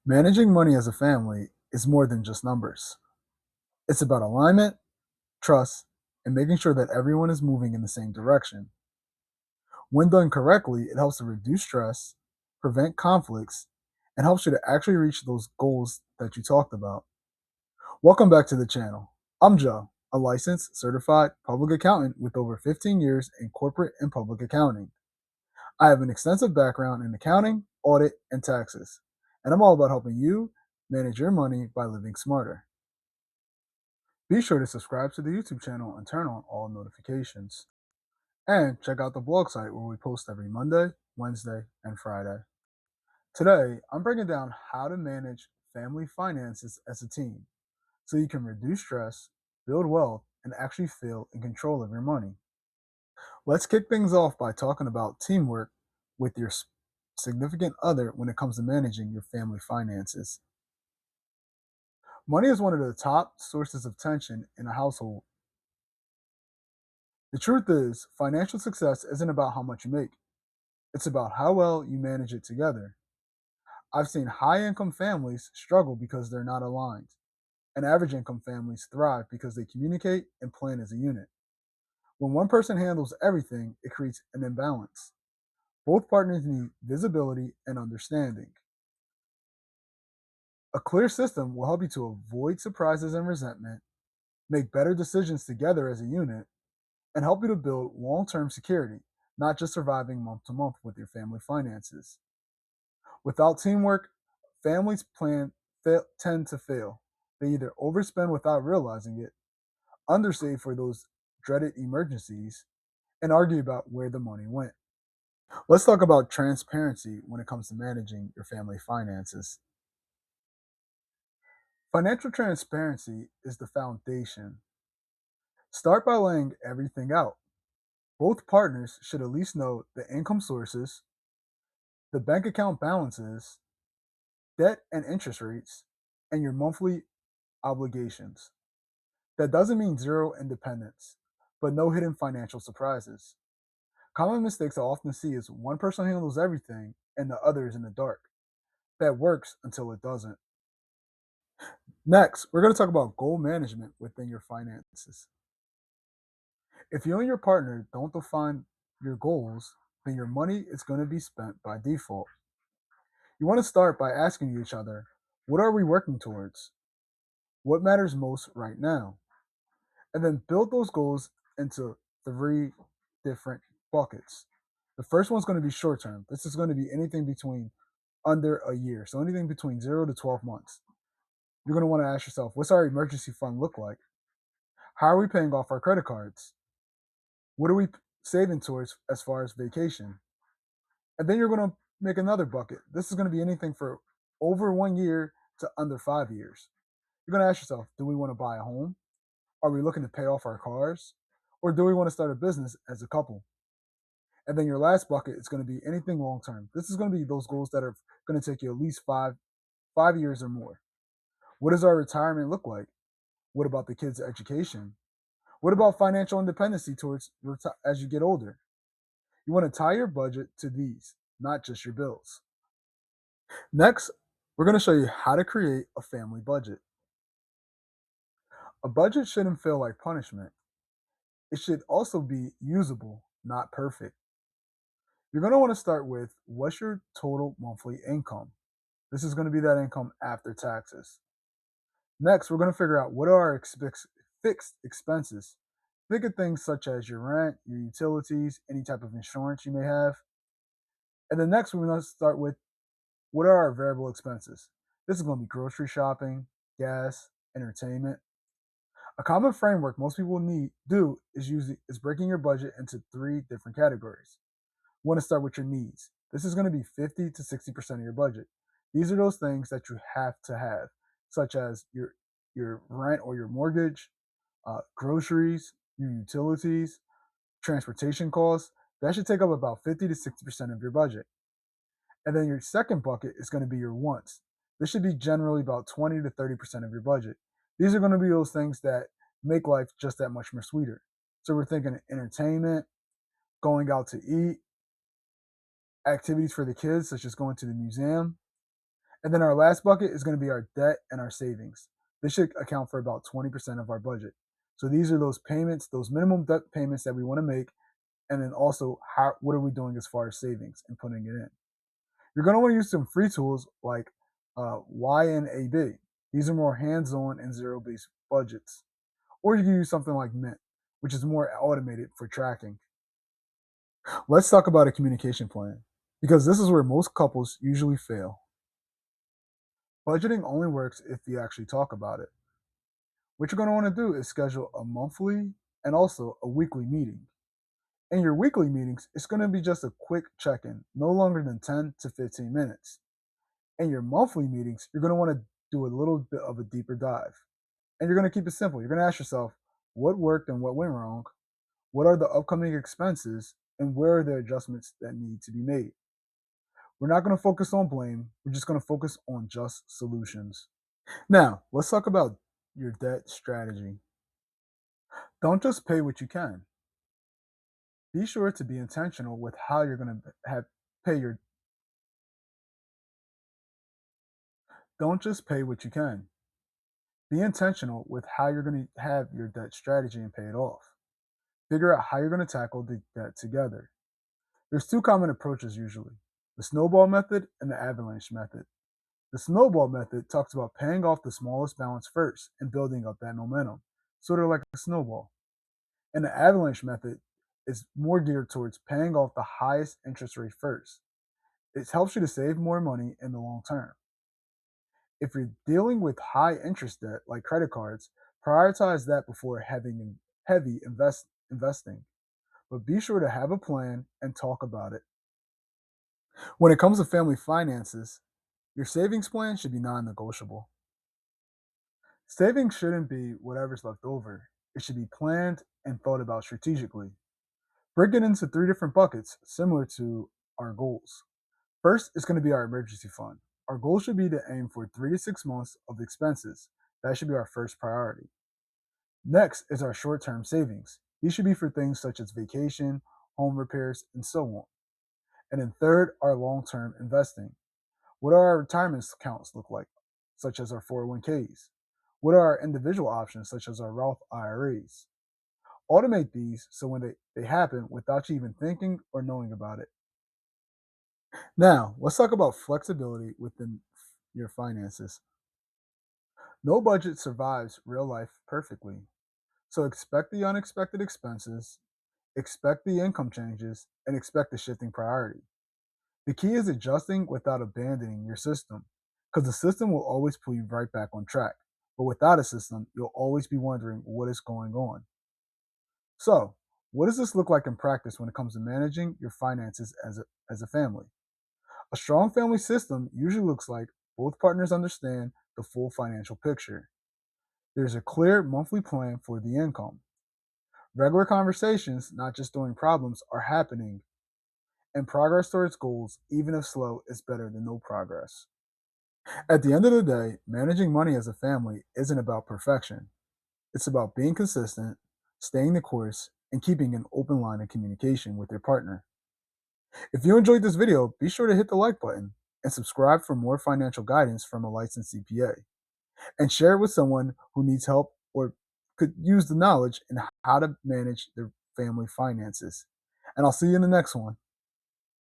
Managing money as a family is more than just numbers. It's about alignment, trust, and making sure that everyone is moving in the same direction. When done correctly, it helps to reduce stress, prevent conflicts, and helps you to actually reach those goals that you talked about. Welcome back to the channel. I'm Joe, a licensed certified public accountant with over 15 years in corporate and public accounting. I have an extensive background in accounting, audit, and taxes, and I'm all about helping you manage your money by living smarter. Be sure to subscribe to the YouTube channel and turn on all notifications. And check out the blog site where we post every Monday, Wednesday, and Friday. Today, I'm breaking down how to manage family finances as a team so you can reduce stress, build wealth, and actually feel in control of your money. Let's kick things off by talking about teamwork with your significant other when it comes to managing your family finances. Money is one of the top sources of tension in a household. The truth is, financial success isn't about how much you make, it's about how well you manage it together. I've seen high income families struggle because they're not aligned, and average income families thrive because they communicate and plan as a unit. When one person handles everything, it creates an imbalance. Both partners need visibility and understanding. A clear system will help you to avoid surprises and resentment, make better decisions together as a unit, and help you to build long term security, not just surviving month to month with your family finances. Without teamwork, families tend to fail. They either overspend without realizing it, undersave for those dreaded emergencies, and argue about where the money went. Let's talk about transparency when it comes to managing your family finances. Financial transparency is the foundation. Start by laying everything out. Both partners should at least know the income sources, the bank account balances, debt and interest rates, and your monthly obligations. That doesn't mean zero independence, but no hidden financial surprises. Common mistakes I often see is one person handles everything and the other is in the dark. That works until it doesn't. Next, we're going to talk about goal management within your finances. If you and your partner don't define your goals, then your money is going to be spent by default. You want to start by asking each other, what are we working towards? What matters most right now? And then build those goals into three different buckets. The first one's going to be short term. This is going to be anything between under a year. So anything between 0 to 12 months. You're going to want to ask yourself, what's our emergency fund look like? How are we paying off our credit cards? What are we saving towards as far as vacation? And then you're going to make another bucket. This is going to be anything for over 1 year to under 5 years. You're going to ask yourself, do we want to buy a home? Are we looking to pay off our cars? Or do we want to start a business as a couple? And then your last bucket is going to be anything long term. This is going to be those goals that are going to take you at least 5 years or more. What does our retirement look like? What about the kids' education? What about financial independence towards as you get older? You want to tie your budget to these, not just your bills. Next, we're going to show you how to create a family budget. A budget shouldn't feel like punishment. It should also be usable, not perfect. You're going to want to start with what's your total monthly income? This is going to be that income after taxes. Next, we're going to figure out what are our fixed expenses. Think of things such as your rent, your utilities, any type of insurance you may have. And then next, we're going to start with what are our variable expenses? This is going to be grocery shopping, gas, entertainment. A common framework most people need do is breaking your budget into three different categories. You want to start with your needs. This is going to be 50 to 60% of your budget. These are those things that you have to have, such as your rent or your mortgage, groceries, your utilities, transportation costs. That should take up about 50 to 60% of your budget. And then your second bucket is going to be your wants. This should be generally about 20 to 30% of your budget. These are going to be those things that make life just that much more sweeter. So we're thinking entertainment, going out to eat, activities for the kids, such as going to the museum. And then our last bucket is going to be our debt and our savings. This should account for about 20% of our budget. So these are those payments, those minimum debt payments that we want to make, and then also what are we doing as far as savings and putting it in. You're going to want to use some free tools like YNAB. These are more hands-on and zero-based budgets. Or you can use something like Mint, which is more automated for tracking. Let's talk about a communication plan, because this is where most couples usually fail. Budgeting only works if you actually talk about it. What you're going to want to do is schedule a monthly and also a weekly meeting. In your weekly meetings, it's going to be just a quick check in, no longer than 10 to 15 minutes. In your monthly meetings, you're going to want to do a little bit of a deeper dive. And you're going to keep it simple. You're going to ask yourself what worked and what went wrong, what are the upcoming expenses, and where are the adjustments that need to be made. We're not going to focus on blame, we're just going to focus on just solutions. Now, let's talk about your debt strategy. Don't just pay what you can. Be sure to be intentional with how you're going to pay your don't just pay what you can. Be intentional with how you're going to have your debt strategy and pay it off. Figure out how you're going to tackle the debt together. There's two common approaches usually: the snowball method and the avalanche method. The snowball method talks about paying off the smallest balance first and building up that momentum, sort of like a snowball. And the avalanche method is more geared towards paying off the highest interest rate first. It helps you to save more money in the long term. If you're dealing with high interest debt like credit cards, prioritize that before having heavy investing. But be sure to have a plan and talk about it. When it comes to family finances, your savings plan should be non negotiable. Savings shouldn't be whatever's left over, it should be planned and thought about strategically. Break it into three different buckets, similar to our goals. First is going to be our emergency fund. Our goal should be to aim for 3 to 6 months of expenses. That should be our first priority. Next is our short term savings. These should be for things such as vacation, home repairs, and so on. And then third, our long term investing. What are our retirement accounts look like, such as our 401ks? What are our individual options, such as our Roth IRAs? Automate these so when they happen without you even thinking or knowing about it. Now, let's talk about flexibility within your finances. No budget survives real life perfectly. So expect the unexpected expenses, expect the income changes, and expect the shifting priority. The key is adjusting without abandoning your system, because the system will always pull you right back on track. But without a system, you'll always be wondering what is going on. So, what does this look like in practice when it comes to managing your finances as a family? A strong family system usually looks like both partners understand the full financial picture. There's a clear monthly plan for the income. Regular conversations, not just during problems, are happening, and progress towards goals, even if slow, is better than no progress. At the end of the day, managing money as a family isn't about perfection. It's about being consistent, staying the course, and keeping an open line of communication with your partner. If you enjoyed this video, be sure to hit the like button and subscribe for more financial guidance from a licensed CPA. And share it with someone who needs help or could use the knowledge in how to manage their family finances. And I'll see you in the next one.